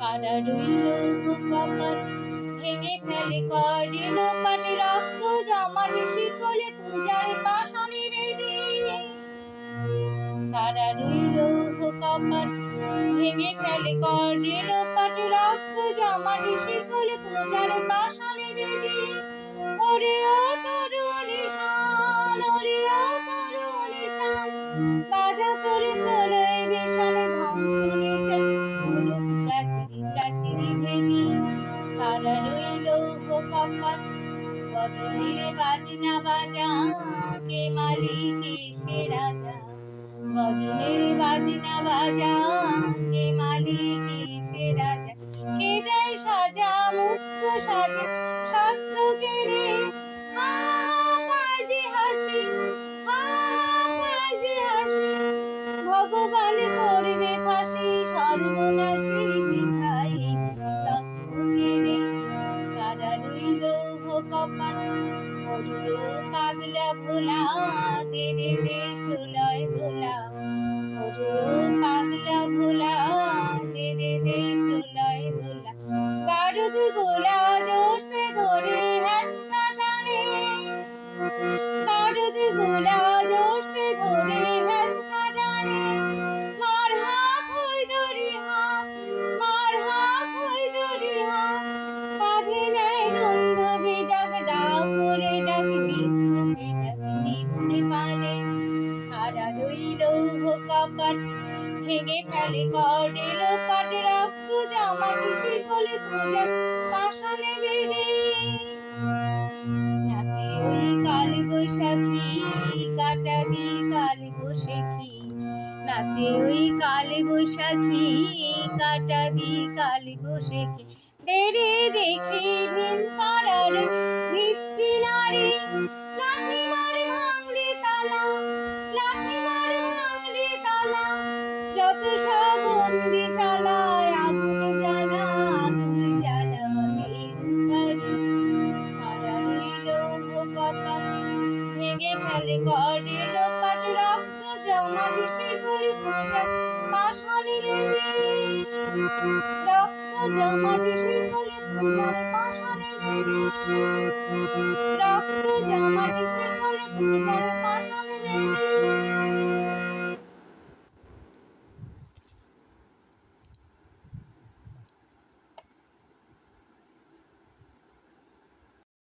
কারা রইল কপাল ভেঙে ফেলে করিল পাটে রক্ত জমাটে শিকলে পূজার পাশানি বেদে। কারা রইল কপাল ভেঙে ফেলে করিল পাটে রক্ত জমাটে শিকলে পূজার পাশানি বেদে। ওরে ও তরুণী শান, ওরে ও তরুণী শান, বাজা তোরে প্রলয় বিষাণে ধ্বংস নিশান হলুক প্রাচীরি প্রাচীরি ভেদি। কারা রইল কপাল গজলের বাজনা বাজা, কে মালিক কে সে রাজা। গজলের বাজনা বাজা, কে মালিক কে সে রাজা। কে দেয় সাজা মুক্ত সাজা সত্য কেড়ে, পায় যে হাসি, পায় যে হাসি। ভগবান করবে ফাঁসি সর্বনাশী শিখাই তত্ত্ব কেড়ে। কারা রইল কপাল হরিও পাগলা ভোলা, দে দে দে প্রলয় দোলা। হরিও পাগলা ভোলা, দে দে দে প্রলয় দোলা। বারুদ গোলা জোরসে ধরে হ্যাচকা টানে, বারুদ গোলা জোরসে ধরে হ্যাচকা টানে। মার হাঁক হই দড়ি হাঁক, মার হাঁক হই দড়ি হাঁক। কাঁধে নেয় দুন্ধবি ডাক, ডাক ওরে ডাক মৃত্যুকে ডাক জীবনে পালে। কারা রইল কপাল ভেঙে ফেলে করিল পাটে রক্ত জমাটে শিকলে পূজার পাশানে বেদে। নাচে ওই কালী বৈশাখী কাটাবি কালী বৈশাখী, নাচে ওই কালী বৈশাখী কাটাবি কালী বৈশাখী। দেরে দেখি ভিন পাড়ার ভিত্তি নারী, লাঠি মারে ভাঙড়ে তালা, লাঠি মারে ভাঙড়ে তালা। যত সব বন্দিশালায় আগুন জ্বালা, আগুন জ্বালা এই রূপারি। কারা রইল কপাল ভেঙে ফেলে করিল পাটে রক্ত জমাটে শিকলে পূজার পাশানি বেদে। রক্ত জমাটে শিকলে পূজার পাশানি বেদে, রক্ত জমাটে শিকলে পূজার